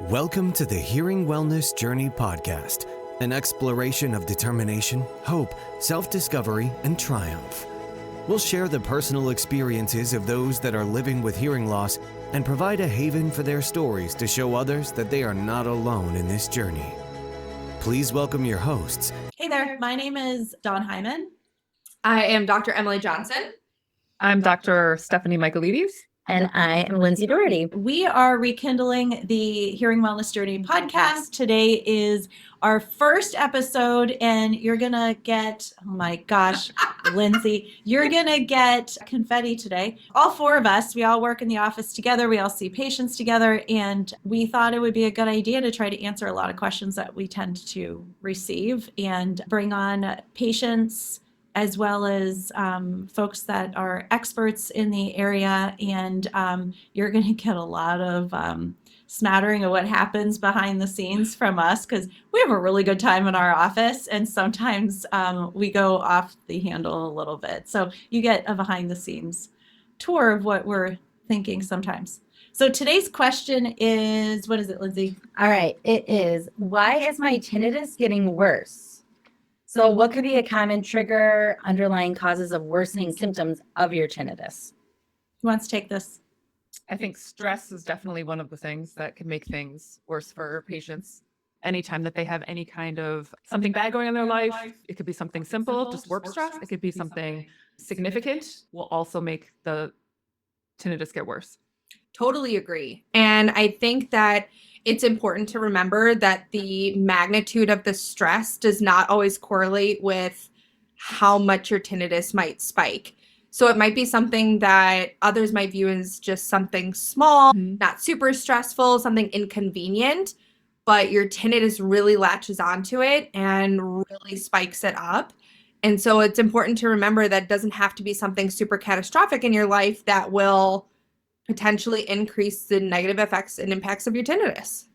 Welcome to the Hearing Wellness Journey podcast, an exploration of determination, hope, self-discovery, and triumph. We'll share the personal experiences of those that are living with hearing loss and provide a haven for their stories to show others that they are not alone in this journey. Please welcome your hosts. Hey there, my name is Dawn Heiman. I am Dr. Emily Johnson. I'm Dr. Stephanie Michaelides. And I am Lindsey Doherty. We are rekindling the Hearing Wellness Journey podcast. Today is our first episode, and you're going to get, oh my gosh, Lindsey, you're going to get confetti today. All four of us, we all work in the office together. We all see patients together, and we thought it would be a good idea to try to answer a lot of questions that we tend to receive and bring on patients as well as folks that are experts in the area. And you're going to get a lot of smattering of what happens behind the scenes from us, because we have a really good time in our office. And sometimes we go off the handle a little bit. So you get a behind the scenes tour of what we're thinking sometimes. So today's question is, what is it, Lindsey? All right, it is, why is my tinnitus getting worse? So what could be a common trigger, underlying causes of worsening symptoms of your tinnitus? Who wants to take this? I think stress is definitely one of the things that can make things worse for patients. Anytime that they have any kind of something bad going on in their life, it could be something simple, just work stress. It could be something significant, will also make the tinnitus get worse. Totally agree. And I think that it's important to remember that the magnitude of the stress does not always correlate with how much your tinnitus might spike. So it might be something that others might view as just something small, not super stressful, something inconvenient, but your tinnitus really latches onto it and really spikes it up. And so it's important to remember that it doesn't have to be something super catastrophic in your life that will potentially increase the negative effects and impacts of your tinnitus.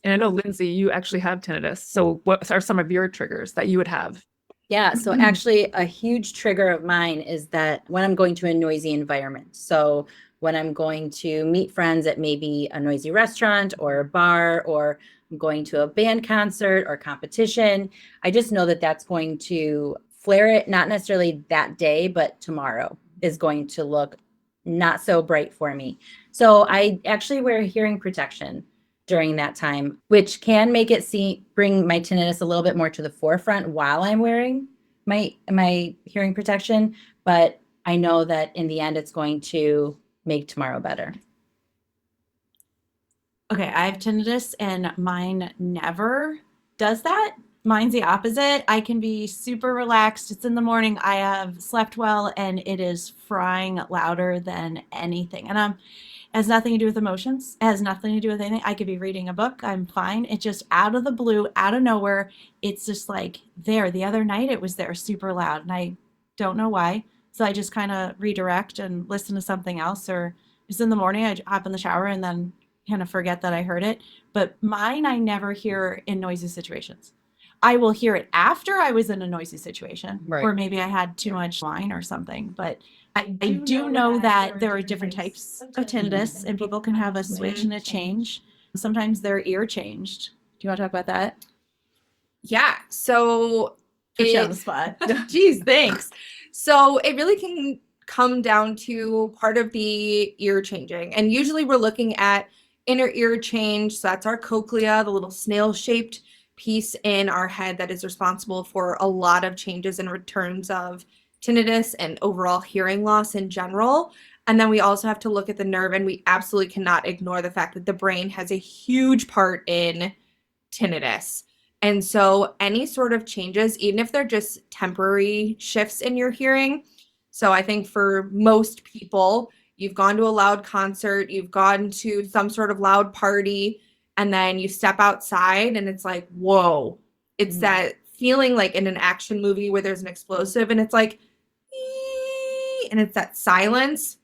And I know, Lindsey, you actually have tinnitus. So what are some of your triggers that you would have? Yeah, so actually a huge trigger of mine is that when I'm going to a noisy environment. So when I'm going to meet friends at maybe a noisy restaurant or a bar, or I'm going to a band concert or competition, I just know that that's going to flare it, not necessarily that day, but tomorrow is going to look not so bright for me. So I actually wear hearing protection during that time, which can make it bring my tinnitus a little bit more to the forefront while I'm wearing my hearing protection. But I know that in the end, it's going to make tomorrow better. Okay, I have tinnitus and mine never does that. Mine's the opposite. I can be super relaxed. It's in the morning. I have slept well, and it is frying louder than anything. And it has nothing to do with emotions. It has nothing to do with anything. I could be reading a book. I'm fine. It just out of the blue, out of nowhere, it's just like there. The other night it was there super loud, and I don't know why. So I just kind of redirect and listen to something else. Or it's in the morning, I hop in the shower and then kind of forget that I heard it. But mine, I never hear in noisy situations. I will hear it after I was in a noisy situation, Right. Or maybe I had too much wine or something. But I do know that there are different types of tinnitus, and people can have a switch and a change. Sometimes their ear changed. Do you want to talk about that? Yeah. So Put you on the spot. Geez, thanks. So it really can come down to part of the ear changing. And usually we're looking at inner ear change. So that's our cochlea, the little snail-shaped piece in our head that is responsible for a lot of changes in terms of tinnitus and overall hearing loss in general. And then we also have to look at the nerve, and we absolutely cannot ignore the fact that the brain has a huge part in tinnitus. And so any sort of changes, even if they're just temporary shifts in your hearing. So I think for most people, you've gone to a loud concert, you've gone to some sort of loud party, and then you step outside and it's like, whoa. It's that feeling like in an action movie where there's an explosive and it's like, ee, and it's that silence.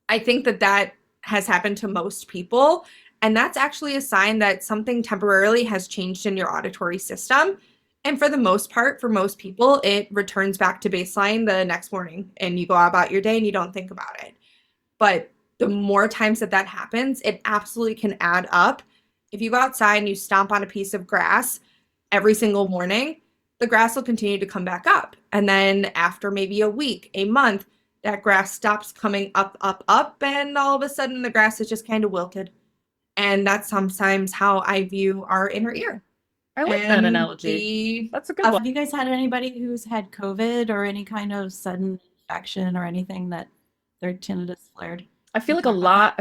I think that has happened to most people. And that's actually a sign that something temporarily has changed in your auditory system. And for the most part, for most people, it returns back to baseline the next morning and you go about your day and you don't think about it. But the more times that happens, it absolutely can add up. If you go outside and you stomp on a piece of grass every single morning, the grass will continue to come back up. And then after maybe a week, a month, that grass stops coming up, and all of a sudden the grass is just kind of wilted. And that's sometimes how I view our inner ear. I like that And analogy. That's a good one. Have you guys had anybody who's had COVID or any kind of sudden infection or anything that their tinnitus flared? I feel like a lot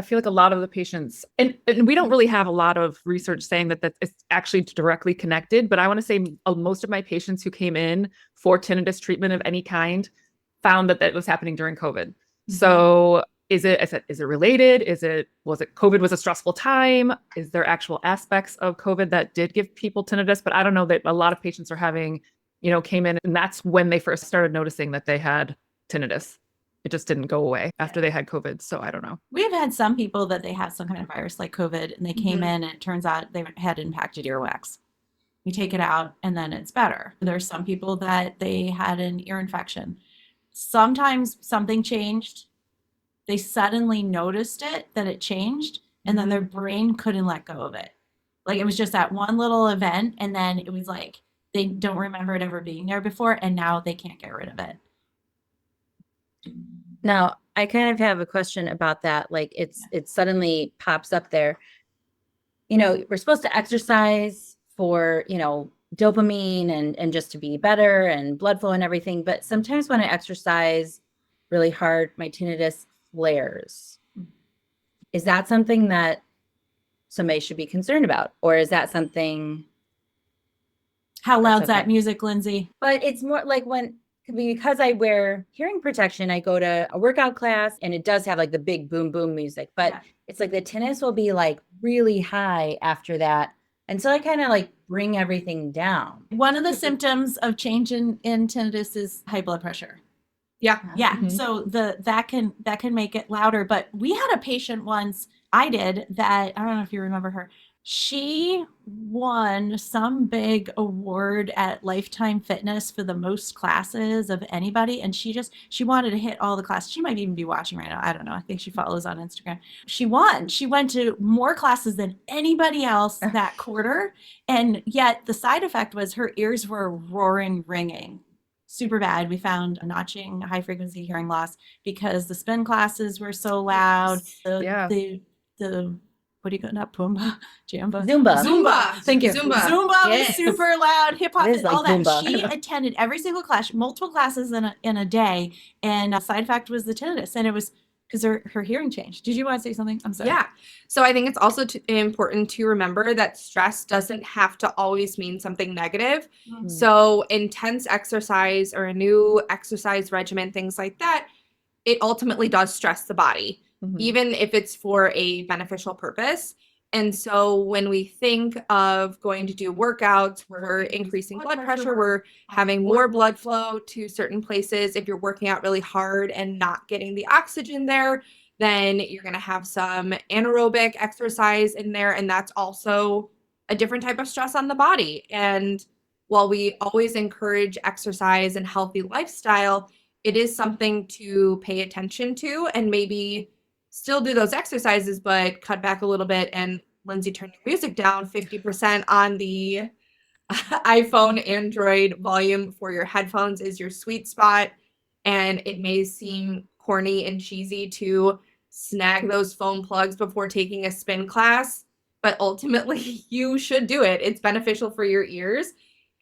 of the patients, and we don't really have a lot of research saying that it's actually directly connected, but I want to say most of my patients who came in for tinnitus treatment of any kind found that was happening during COVID. Mm-hmm. So is it related? Was it COVID was a stressful time? Is there actual aspects of COVID that did give people tinnitus? But I don't know that a lot of patients are having, came in and that's when they first started noticing that they had tinnitus. It just didn't go away after they had COVID. So I don't know. We've had some people that they have some kind of virus like COVID and they came in and it turns out they had impacted earwax. You take it out and then it's better. There's some people that they had an ear infection. Sometimes something changed. They suddenly noticed that it changed and then their brain couldn't let go of it. Like it was just that one little event and then it was like they don't remember it ever being there before and now they can't get rid of it. Now, I kind of have a question about that. Like it suddenly pops up there. We're supposed to exercise for, dopamine and just to be better and blood flow and everything. But sometimes when I exercise really hard, my tinnitus flares. Is that something that somebody should be concerned about? Or is that something? How loud's that music, Lindsey? But it's more like because I wear hearing protection, I go to a workout class and it does have like the big boom, boom music, but it's like the tinnitus will be like really high after that. And so I kind of like bring everything down. One of the symptoms of change in tinnitus is high blood pressure. Yeah. Yeah. Mm-hmm. So that can make it louder. But we had a patient once, I don't know if you remember her. She won some big award at Lifetime Fitness for the most classes of anybody. And she wanted to hit all the classes. She might even be watching right now. I don't know. I think she follows on Instagram. She won. She went to more classes than anybody else that quarter. And yet the side effect was her ears were roaring, ringing. Super bad. We found a notching, high frequency hearing loss because the spin classes were so loud. The what do you call that? Pumba? Jamba? Zumba. Thank you. Zumba Yes. was super loud. Hip hop, Like all that. Zumba. She attended every single class, multiple classes in a day. And a side effect was the tinnitus. And it was because her hearing changed. Did you want to say something? I'm sorry. Yeah. So I think it's also important to remember that stress doesn't have to always mean something negative. Mm-hmm. So intense exercise or a new exercise regimen, things like that, it ultimately does stress the body. Mm-hmm. Even if it's for a beneficial purpose. And so when we think of going to do workouts, we're increasing blood pressure, we're having more blood flow to certain places. If you're working out really hard and not getting the oxygen there, then you're going to have some anaerobic exercise in there. And that's also a different type of stress on the body. And while we always encourage exercise and healthy lifestyle, it is something to pay attention to and maybe still do those exercises, but cut back a little bit. And Lindsey, turn your music down 50% on the iPhone, Android volume for your headphones is your sweet spot. And it may seem corny and cheesy to snag those phone plugs before taking a spin class, but ultimately you should do it. It's beneficial for your ears.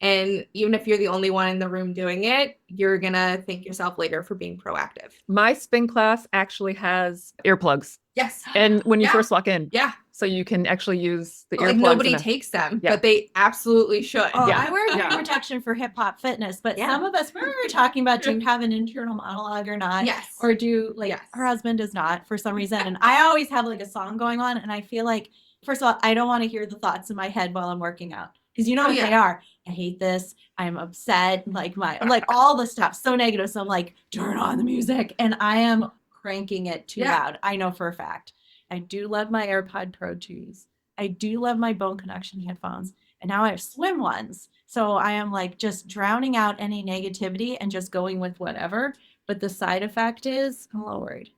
And even if you're the only one in the room doing it, you're going to thank yourself later for being proactive. My spin class actually has earplugs. Yes. And when you first walk in. Yeah. So you can actually use the earplugs. Like nobody takes them, but they absolutely should. Oh, I wear hearing protection for hip hop fitness, but some of us, we were talking about do you have an internal monologue or not? Yes. Or do her husband does not for some reason. And I always have like a song going on. And I feel like, first of all, I don't want to hear the thoughts in my head while I'm working out. Because you know what they are. I hate this. I'm upset. I'm like all the stuff. So negative. So I'm like, turn on the music. And I am cranking it too loud. I know for a fact. I do love my AirPod Pro 2s. I do love my bone connection headphones. And now I have swim ones. So I am like just drowning out any negativity and just going with whatever. But the side effect is I'm a little worried.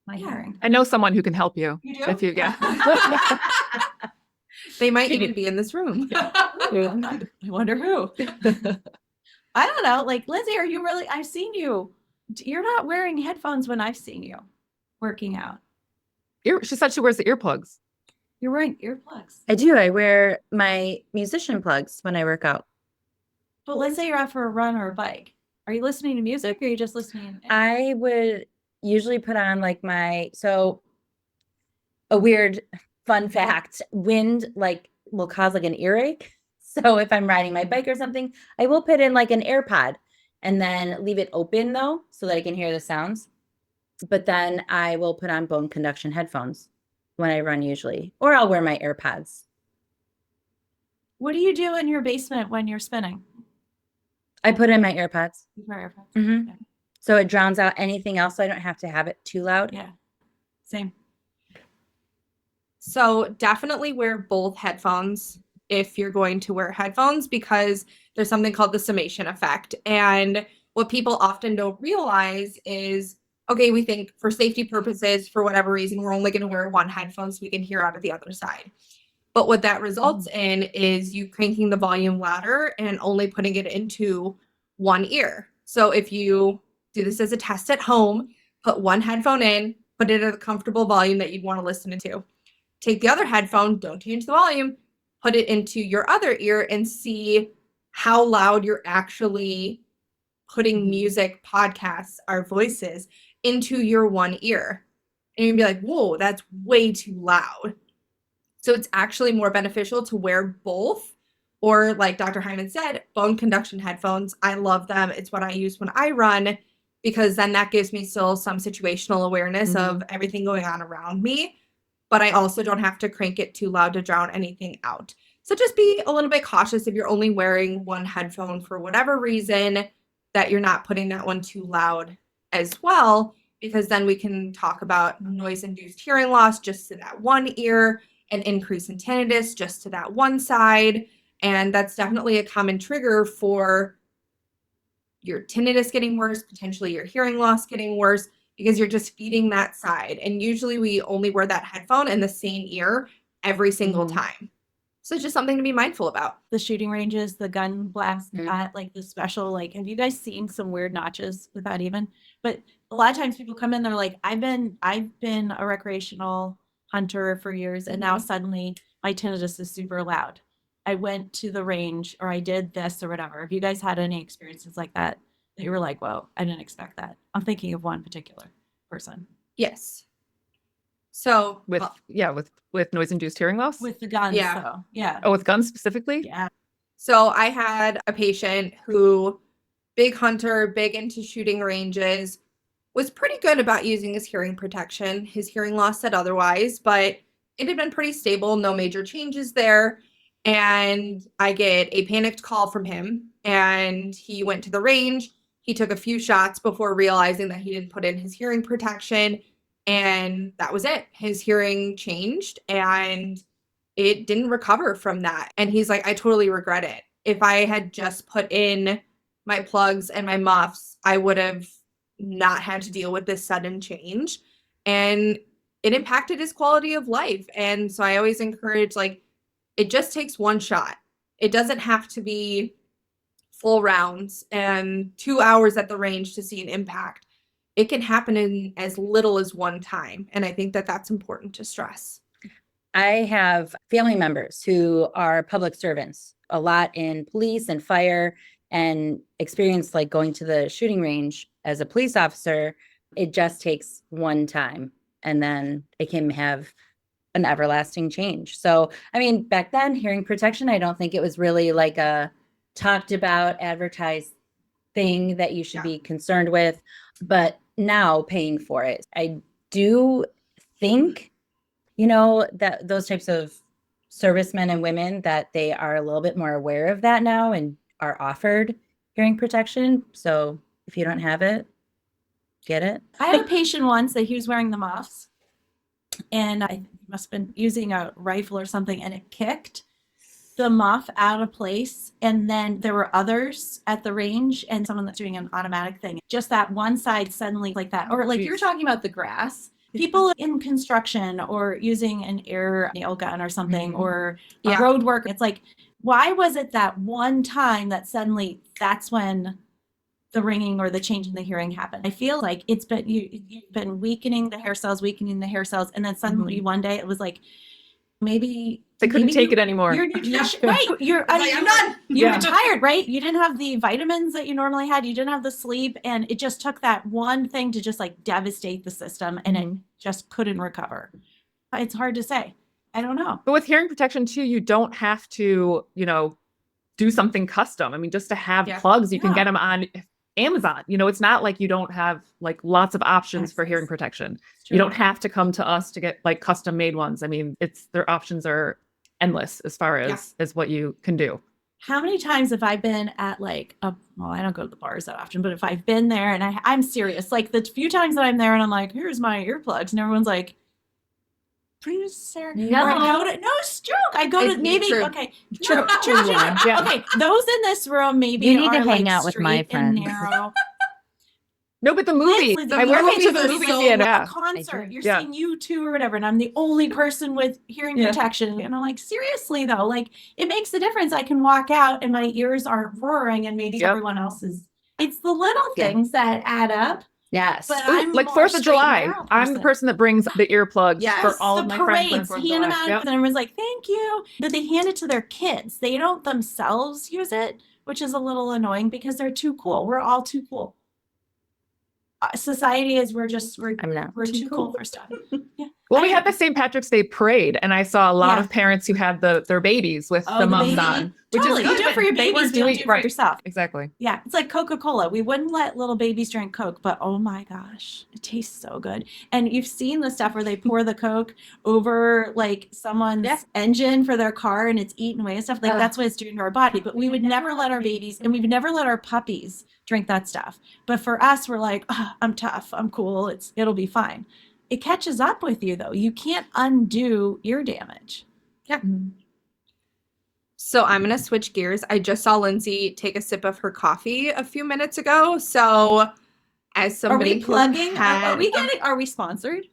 my Yeah. hearing. I know someone who can help you. You do? If you, yeah. They might even be in this room. I wonder who. I don't know. Like, Lindsay, are you really? I've seen you. You're not wearing headphones when I've seen you working out. She said she wears the earplugs. You're wearing earplugs. I do. I wear my musician plugs when I work out. But let's say you're out for a run or a bike. Are you listening to music or are you just listening? I would usually put on like a weird fun fact, wind like will cause like an earache. So if I'm riding my bike or something, I will put in like an AirPod and then leave it open though, so that I can hear the sounds. But then I will put on bone conduction headphones when I run usually, or I'll wear my AirPods. What do you do in your basement when you're spinning? I put in my AirPods. You wear AirPods? Mhm. Okay. So it drowns out anything else, so I don't have to have it too loud. Yeah. Same. So definitely wear both headphones if you're going to wear headphones, because there's something called the summation effect. And what people often don't realize is, okay, we think for safety purposes, for whatever reason, we're only going to wear one headphone so we can hear out of the other side. But what that results in is you cranking the volume louder and only putting it into one ear. So if you do this as a test at home, put one headphone in, put it at a comfortable volume that you'd want to listen to. Take the other headphone, don't change the volume, put it into your other ear and see how loud you're actually putting music, podcasts, our voices into your one ear. And you'd be like, whoa, that's way too loud. So it's actually more beneficial to wear both, or like Dr. Heiman said, bone conduction headphones. I love them. It's what I use when I run, because then that gives me still some situational awareness of everything going on around me, but I also don't have to crank it too loud to drown anything out. So just be a little bit cautious if you're only wearing one headphone for whatever reason, that you're not putting that one too loud as well, because then we can talk about noise-induced hearing loss just to that one ear, an increase in tinnitus just to that one side. And that's definitely a common trigger for your tinnitus getting worse, potentially your hearing loss getting worse, because you're just feeding that side. And usually we only wear that headphone in the same ear every single time. So it's just something to be mindful about. The shooting ranges, the gun blast, that like the special, like, have you guys seen some weird notches with that even? But a lot of times people come in, they're like, I've been a recreational hunter for years, and now suddenly my tinnitus is super loud. I went to the range, or I did this or whatever. Have you guys had any experiences like that you were like, whoa, I didn't expect that? I'm thinking of one particular person. Yes. So With noise-induced hearing loss? With the guns, Yeah. though. Yeah. Oh, with guns specifically? Yeah. So I had a patient who, big hunter, big into shooting ranges, was pretty good about using his hearing protection. His hearing loss said otherwise, but it had been pretty stable, no major changes there. And I get a panicked call from him, and he went to the range. He took a few shots before realizing that he didn't put in his hearing protection, and that was it. His hearing changed, and it didn't recover from that. And he's like, I totally regret it. If I had just put in my plugs and my muffs, I would have not had to deal with this sudden change. And it impacted his quality of life. And so I always encourage, like, it just takes one shot. It doesn't have to be full rounds and 2 hours at the range to see an impact. It can happen in as little as one time. And I think that that's important to stress. I have family members who are public servants, a lot in police and fire, and experience like going to the shooting range as a police officer. It just takes one time, and then it can have an everlasting change. So, I mean, back then, hearing protection, I don't think it was really like a talked about, advertised thing that you should be concerned with. But now paying for it, I do think, that those types of servicemen and women, that they are a little bit more aware of that now and are offered hearing protection. So if you don't have it, get it. I had a patient once that he was wearing the muffs, and I must have been using a rifle or something, and it kicked the muff out of place. And then there were others at the range and someone that's doing an automatic thing. Just that one side suddenly like that. Or like you were talking about the grass. People in construction or using an air nail gun or something, or Yeah. road work. It's like, why was it that one time that suddenly that's when the ringing or the change in the hearing happened? I feel like it's been you've been weakening the hair cells, and then suddenly one day it was like maybe They couldn't maybe take it anymore. Your nutrition, right? I'm done. You were tired, right? You didn't have the vitamins that you normally had. You didn't have the sleep, and it just took that one thing to just like devastate the system, and it just couldn't recover. It's hard to say. I don't know. But with hearing protection too, you don't have to, do something custom. I mean, just to have plugs, you can get them on Amazon. It's not like you don't have like lots of options for hearing protection. You don't have to come to us to get like custom made ones. I mean, their options are endless as far as what you can do. How many times have I been at like well, I don't go to the bars that often, but if I've been there and I'm serious, like the few times that I'm there and I'm like, here's my earplugs, and everyone's like, please, sir. No. Or no stroke. I go to maybe true. okay. True. Yeah. Okay, those in this room maybe You need to are, hang like, out with my straight and friends. narrow. No, but the movie. Listen, I went movies to the are movie so- theater. a Yeah. concert. You're Yeah. seeing U2 or whatever, and I'm the only person with hearing protection. And I'm like, seriously though, like it makes a difference. I can walk out and my ears aren't roaring, and maybe everyone else is. It's the little things that add up. Yes. But Ooh, I'm like more 4th of straight July. narrow I'm the person. person that brings the earplugs for all the of my friends. parades, on 4th of hand them July. out, Yep. and everyone's like, "Thank you." But they hand it to their kids. They don't themselves use it, which is a little annoying because they're too cool. We're all too cool. Society is we're I'm not. too cool for stuff. Yeah. Well, we had the St. Patrick's Day parade, and I saw a lot Yeah. of parents who had their babies with the mums baby. on, which Totally. is good. You do it for your but they were babies, you don't do it for yourself. Exactly. Yeah, it's like Coca-Cola. We wouldn't let little babies drink Coke, but oh my gosh, it tastes so good. And you've seen the stuff where they pour the Coke over like someone's engine for their car and it's eaten away and stuff. Like that's what it's doing to our body. But we would never let our babies, and we've never let our puppies drink that stuff. But for us, we're like, oh, I'm tough, I'm cool, it'll be fine. It catches up with you though. You can't undo ear damage. Yeah. So I'm going to switch gears. I just saw Lindsey take a sip of her coffee a few minutes ago. So as somebody Are we plugging? who had, Are we sponsored?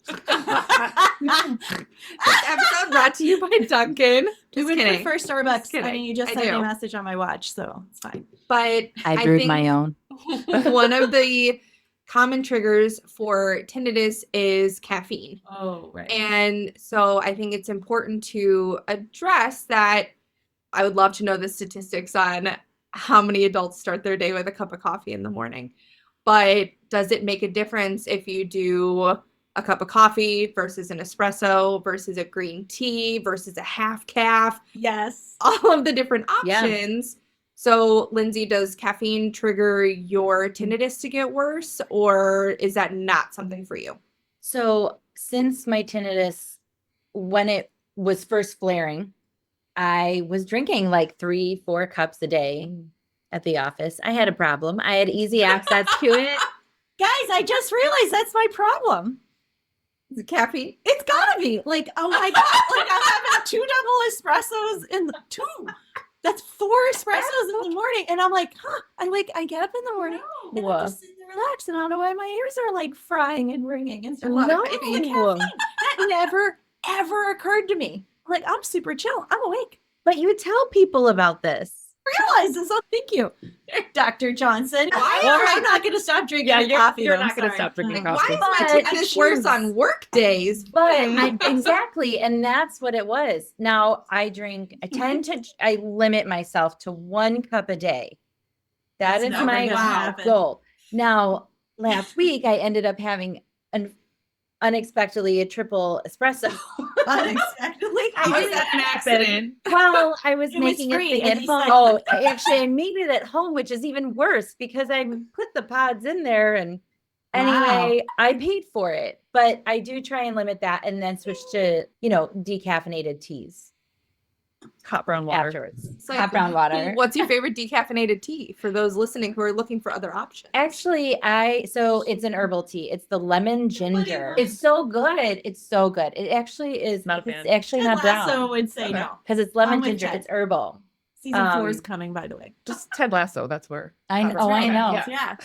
this episode brought to you by Duncan. We Just would kidding. prefer Starbucks. Just kidding. I mean, you just I sent me do. a message on my watch, so it's fine. But I brewed think my own. one of the common triggers for tinnitus is caffeine. Oh, right. And so I think it's important to address that. I would love to know the statistics on how many adults start their day with a cup of coffee in the morning. But does it make a difference if you do a cup of coffee versus an espresso versus a green tea versus a half calf? Yes. All of the different Yeah. options. So, Lindsey, does caffeine trigger your tinnitus to get worse, or is that not something for you? So since my tinnitus, when it was first flaring, I was drinking like 3-4 cups a day at the office. I had a problem. I had easy access to it. Guys, I just realized that's my problem. Is it caffeine? It's gotta be. Like, oh my God. Like, I'm having 2 double espressos in the 2. That's 4 espressos in the morning. And I'm like, I get up in the morning and I just sit and relax. And I don't know why my ears are like frying and ringing and stuff. No. That never, ever occurred to me. Like, I'm super chill. I'm awake. But you tell people about this. Realize this. Oh, thank you, Dr. Johnson. I'm not going to stop drinking coffee. You're though. not going to Sorry. stop drinking Why coffee. is my But tinnitus worse on work days? But exactly. And that's what it was. Now I limit myself to 1 cup a day. That That's is never my gonna happen. goal. Now, last week I ended up having unexpectedly a triple espresso. Unexpectedly. How is that an accident? Well, I was It was making free, it and he said- Oh, actually, I made it at home, which is even worse because I put the pods in there. And anyway, I paid for it, but I do try and limit that and then switch to, decaffeinated teas Hot brown water. afterwards. So, Hot brown water. What's your favorite decaffeinated tea for those listening who are looking for other options? Actually, so it's an herbal tea. It's the lemon ginger. really? It's so good. It's so good. It actually is. Not a It's fan. actually not Lasso brown would say Okay. no. because it's lemon I'm with ginger. Jen. It's herbal. Season 4 is Um, coming, by the way. Just Ted Lasso. That's where. I That's know. I right. know. Yeah. Yeah.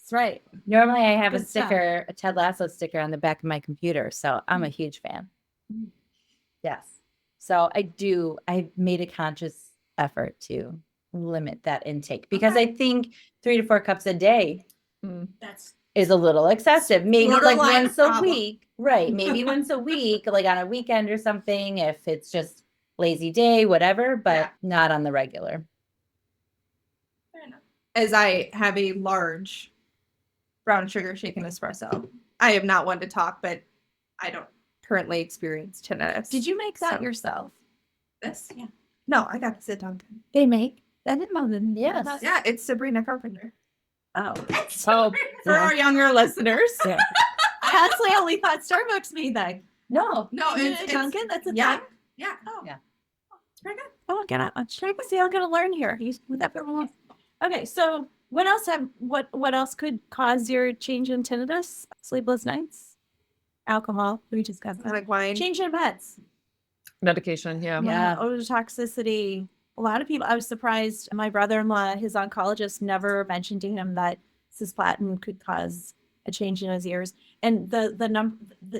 That's right. Normally I have Good a stuff. sticker, a Ted Lasso sticker on the back of my computer. So I'm a huge fan. Mm. Yes. So I made a conscious effort to limit that intake because I think 3 to 4 cups a day That's is a little excessive. Maybe like Borderline once a problem. week. Right. Maybe once a week, like on a weekend or something, if it's just lazy day, whatever, but Yeah. not on the regular. Fair enough. As I have a large brown sugar shaken espresso. I am not one to talk, but I don't currently experience tinnitus. Did you make that So- yourself? This? Yeah. No, I got to sit down. They make that in London. Yes. Yeah, it's Sabrina Carpenter. Oh. Oh, For our younger listeners. Yeah. I honestly only thought Starbucks made that. No. No, Is it Dunkin'? That's a yeah. thing. Yeah. Oh. Yeah. It's pretty good. Oh, get out. See, I'm gonna learn here. Okay, so what else could cause your change in tinnitus? Sleepless nights, alcohol. We discussed I that. like wine. Change in pets. medication. Yeah. Yeah. Ototoxicity. A lot of people. I was surprised. My brother-in-law, his oncologist, never mentioned to him that cisplatin could cause a change in his ears. And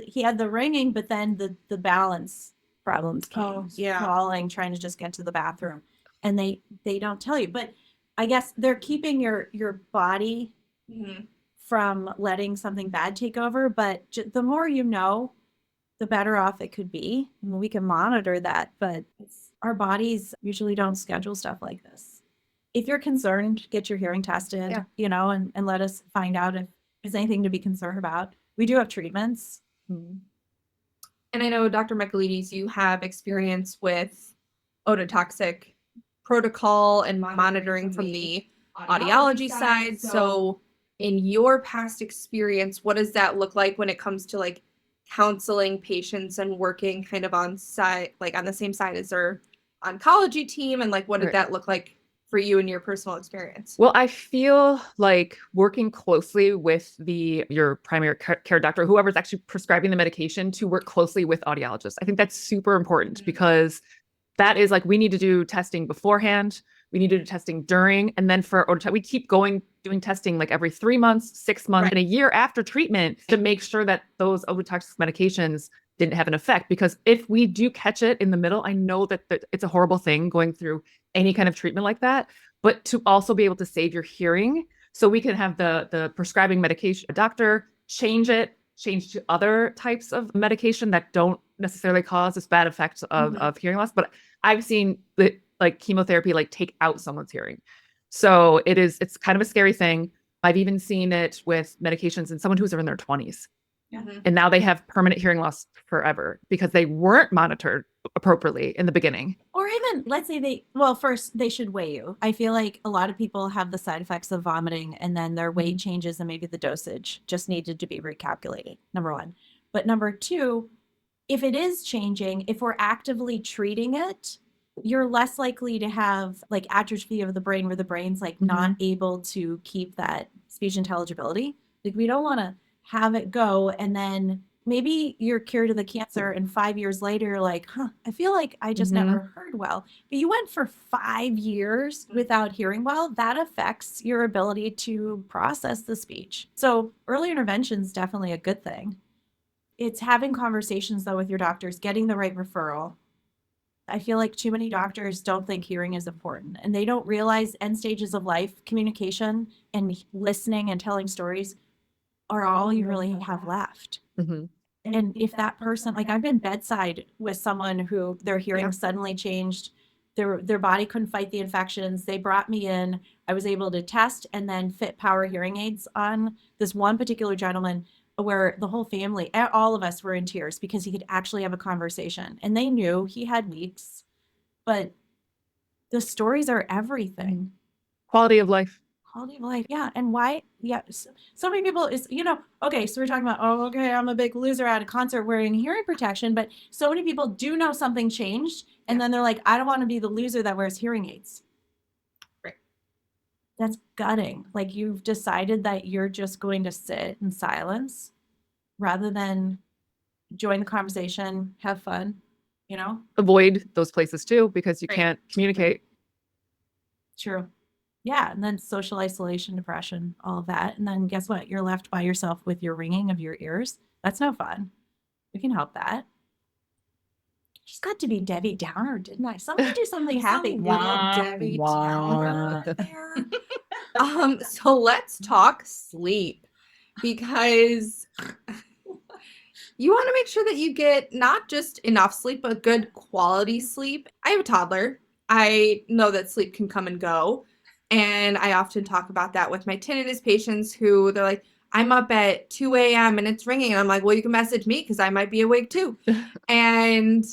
he had the ringing, but then the balance problems came. Oh, yeah. Falling, trying to just get to the bathroom, and they don't tell you. But I guess they're keeping your body Mhm. from letting something bad take over. But the more you know, the better off it could be. I mean, we can monitor that, but our bodies usually don't schedule stuff like this. If you're concerned, get your hearing tested, Yeah. and let us find out if there's anything to be concerned about. We do have treatments. And I know, Dr. Michaelides, you have experience with ototoxic protocol and monitoring from the audiology side. So in your past experience, what does that look like when it comes to like counseling patients and working kind of on site, like on the same side as their oncology team? And like, what did Right. that look like for you in your personal experience? Well, I feel like working closely with your primary care doctor, whoever's actually prescribing the medication, to work closely with audiologists. I think that's super important because that is like, we need to do testing beforehand. We need to do testing during, and then for we keep doing testing like every 3 months, 6 months, and a year after treatment to make sure that those ototoxic medications didn't have an effect. Because if we do catch it in the middle, I know that it's a horrible thing going through any kind of treatment like that, but to also be able to save your hearing, so we can have the prescribing medication, a doctor change to other types of medication that don't necessarily cause this bad effect of hearing loss. But I've seen that like chemotherapy like take out someone's hearing. So it's kind of a scary thing. I've even seen it with medications in someone who's in their 20s. Mhm. And now they have permanent hearing loss forever because they weren't monitored appropriately in the beginning. Or even, let's say first they should weigh you. I feel like a lot of people have the side effects of vomiting, and then their weight changes and maybe the dosage just needed to be recalculated, number one. But number two, if it is changing, if we're actively treating it, you're less likely to have like atrophy of the brain, where the brain's like not able to keep that speech intelligibility. Like, we don't want to have it go, and then maybe you're cured of the cancer and 5 years later you're like, I feel like I just never heard well. But you went for 5 years without hearing well. That affects your ability to process the speech. So early intervention is definitely a good thing. It's having conversations though with your doctors, getting the right referral. I feel like too many doctors don't think hearing is important, and they don't realize end stages of life, communication and listening and telling stories are all you really have left. Mm-hmm. And if that person, like, I've been bedside with someone who their hearing suddenly changed, their body couldn't fight the infections. They brought me in. I was able to test and then fit power hearing aids on this one particular gentleman, where the whole family, all of us were in tears because he could actually have a conversation. And they knew he had weeks, but the stories are everything. Quality of life. Quality of life. Yeah. And why? Yeah. So many people okay. So we're talking about, I'm a big loser at a concert wearing hearing protection, but so many people do know something changed. And then they're like, I don't want to be the loser that wears hearing aids. Right. That's gutting. Like, you've decided that you're just going to sit in silence rather than join the conversation, have fun, Avoid those places too, because you Right. can't communicate. True. Yeah, and then social isolation, depression, all of that. And then guess what? You're left by yourself with your ringing of your ears. That's no fun. We can help that. Just got to be Debbie Downer, didn't I? Somebody do something happy. Some Little little Debbie Downer there. So let's talk sleep, because you want to make sure that you get not just enough sleep, but good quality sleep. I have a toddler. I know that sleep can come and go. And I often talk about that with my tinnitus patients who they're like, I'm up at 2 a.m. and it's ringing. And I'm like, well, you can message me because I might be awake too. And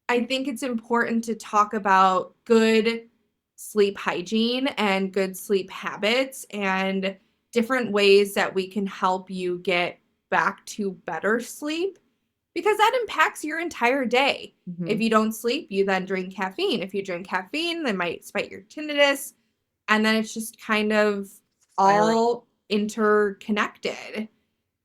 I think it's important to talk about good sleep hygiene and good sleep habits and different ways that we can help you get back to better sleep, because that impacts your entire day. If you don't sleep, you then drink caffeine. If you drink caffeine, that might spike your tinnitus. And then it's just kind of all interconnected.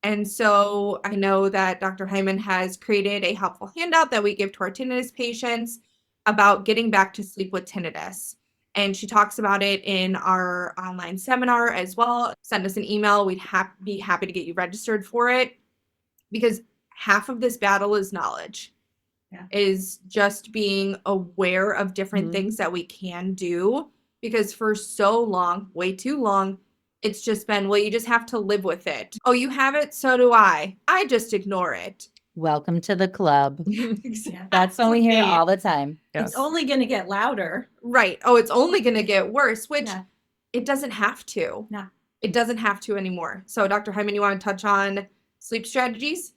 And so I know that Dr. Heiman has created a helpful handout that we give to our tinnitus patients about getting back to sleep with tinnitus. And she talks about it in our online seminar as well. Send us an email. We'd be happy to get you registered for it, because half of this battle is knowledge, is just being aware of different things that we can do. Because for so long, way too long, it's just been, well, you just have to live with it. Oh, you have it? So do I. I just ignore it. Welcome to the club. Exactly. That's what we hear all the time. It's only going to get louder. Right. Oh, it's only going to get worse, which Yeah. it doesn't have to. No. It doesn't have to anymore. So, Dr. Heiman, you want to touch on sleep strategies?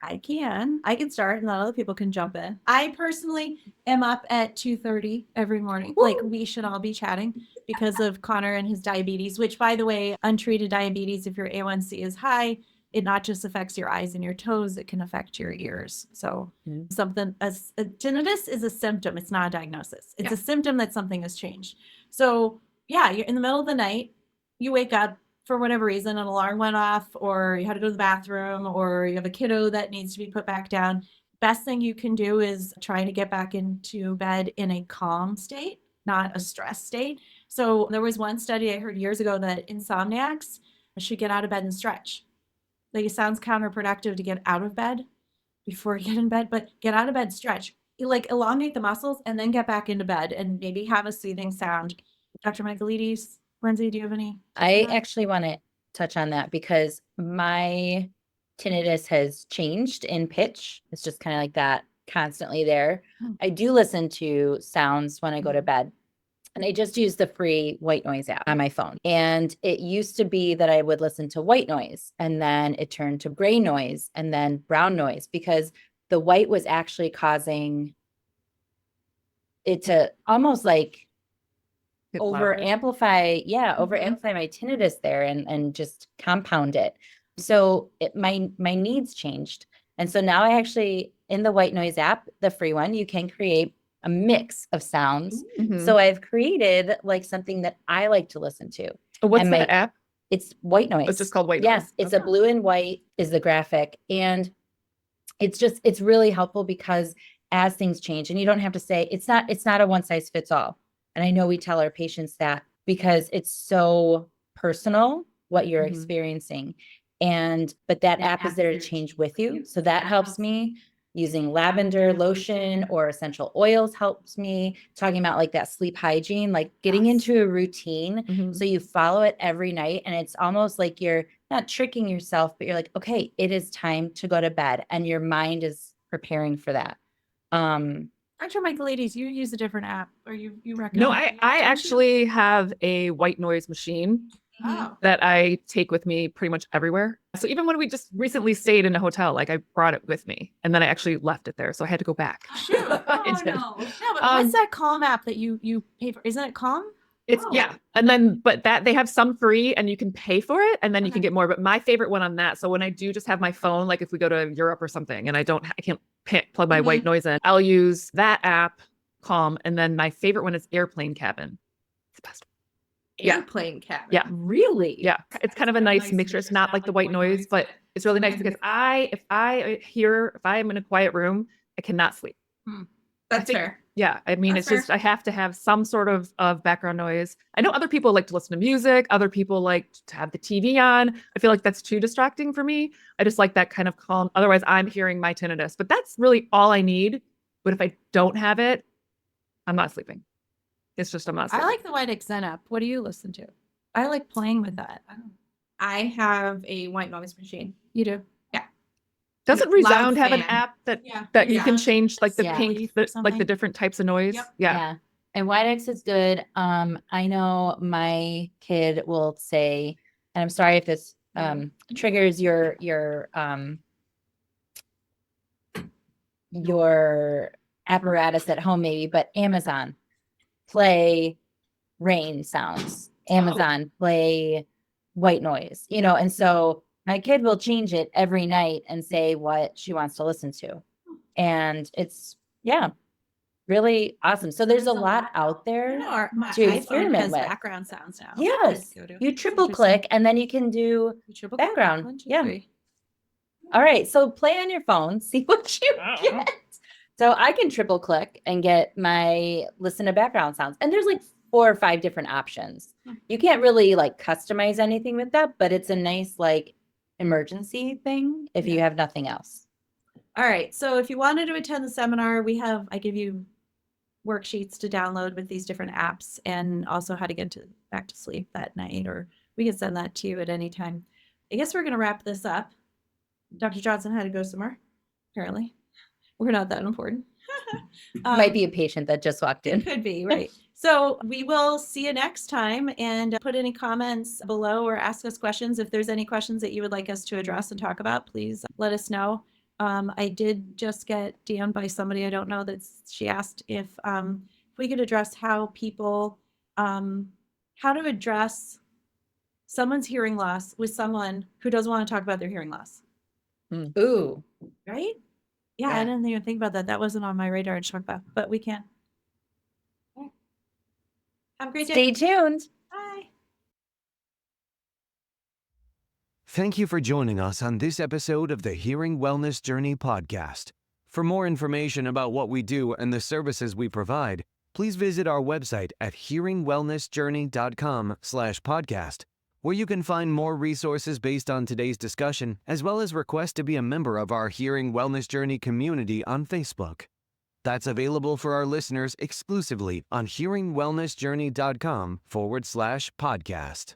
I can start and then other people can jump in. I personally am up at 2:30 every morning. Like, we should all be chatting because of Connor and his diabetes, which, by the way, untreated diabetes, if your A1C is high, it not just affects your eyes and your toes, it can affect your ears. So something as a tinnitus is a symptom. It's not a diagnosis. It's a symptom that something has changed. So yeah, you're in the middle of the night, you wake up for whatever reason, an alarm went off, or you had to go to the bathroom, or you have a kiddo that needs to be put back down. Best thing you can do is try to get back into bed in a calm state, not a stress state. So there was one study I heard years ago that insomniacs should get out of bed and stretch. Like, it sounds counterproductive to get out of bed before you get in bed, but get out of bed, stretch. You like elongate the muscles and then get back into bed and maybe have a soothing sound. Dr. Michaelides, Lindsey, do you have any? I actually want to touch on that because my tinnitus has changed in pitch. It's just kind of like that, constantly there. I do listen to sounds when I go to bed. And I just use the free white noise app on my phone. And it used to be that I would listen to white noise, and then it turned to gray noise and then brown noise, because the white was actually causing it to almost like over amplify my tinnitus there and just compound it. So my needs changed. And so now I actually, in the white noise app, the free one, you can create a mix of sounds. So I've created like something that I like to listen to. What's that app? It's white noise. It's just called white noise. Yes, it's a blue and white is the graphic. And it's really helpful because as things change, and you don't have to say, it's not a one size fits all. And I know we tell our patients that because it's so personal what you're experiencing. But that app is there to change with you. So that helps me. Using lavender lotion or essential oils helps me. Talking about like that sleep hygiene, like getting into a routine. So you follow it every night, and it's almost like you're not tricking yourself, but you're like, okay, it is time to go to bed, and your mind is preparing for that. Dr. Michaelides, you use a different app, or you recommend? No, I actually have a white noise machine that I take with me pretty much everywhere. So even when we just recently stayed in a hotel, like I brought it with me, and then I actually left it there. So I had to go back. Shoot. Oh, no. But what's that Calm app that you pay for? Isn't it Calm? It's and then, but that they have some free and you can pay for it, and then you can get more. But my favorite one on that. So when I do just have my phone, like if we go to Europe or something and I can't plug my white noise in, I'll use that app, Calm. And then my favorite one is Airplane Cabin. It's the best. Airplane cabin. Yeah. Really? Yeah. It's kind of a nice mixture. It's not like the white noise, but it's really nice because if I am in a quiet room, I cannot sleep. That's fair. Yeah, I mean, That's it's just fair. I have to have some sort of background noise. I know other people like to listen to music. Other people like to have the TV on. I feel like that's too distracting for me. I just like that kind of calm. Otherwise, I'm hearing my tinnitus. But that's really all I need. But if I don't have it, I'm not sleeping. It's just I'm not I sleeping. like the White Xen app. What do you listen to? I like playing with that. I have a white noise machine. You do? Doesn't loud Resound have an fan. app that Yeah. you can change like the Yeah. pink, Or like the something. different types of noise? Yep. Yeah. And Widex is good. I know my kid will say, and I'm sorry if this triggers your apparatus at home maybe, but Amazon play rain sounds. Amazon play white noise, and so my kid will change it every night and say what she wants to listen to. And it's really awesome. So there's a lot out there. My to iPhone experiment has with. background sounds now. Yes, Go to. you triple Interesting. click and then you can do You triple click? background. 1, 2, Yeah. 3. All right, so play on your phone, see what you get. So I can triple click and get my listen to background sounds. And there's like 4 or 5 different options. You can't really like customize anything with that, but it's a nice like emergency thing if you have nothing else. All right. So if you wanted to attend the seminar, I give you worksheets to download with these different apps and also how to get back to sleep that night, or we can send that to you at any time. I guess we're going to wrap this up. Dr. Johnson had to go somewhere, apparently. We're not that important. Might be a patient that just walked in. It could be, right. So we will see you next time, and put any comments below or ask us questions. If there's any questions that you would like us to address and talk about, please let us know. I did just get DM'd by somebody I don't know that she asked if we could address how people, how to address someone's hearing loss with someone who doesn't want to talk about their hearing loss. Ooh. Right? Yeah, I Yeah. didn't even think about that. That wasn't on my radar to talk about, but we can. All right. Have a great day. Stay tuned. Bye. Thank you for joining us on this episode of the Hearing Wellness Journey podcast. For more information about what we do and the services we provide, please visit our website at hearingwellnessjourney.com/podcast, where you can find more resources based on today's discussion, as well as request to be a member of our Hearing Wellness Journey community on Facebook. That's available for our listeners exclusively on hearingwellnessjourney.com/podcast.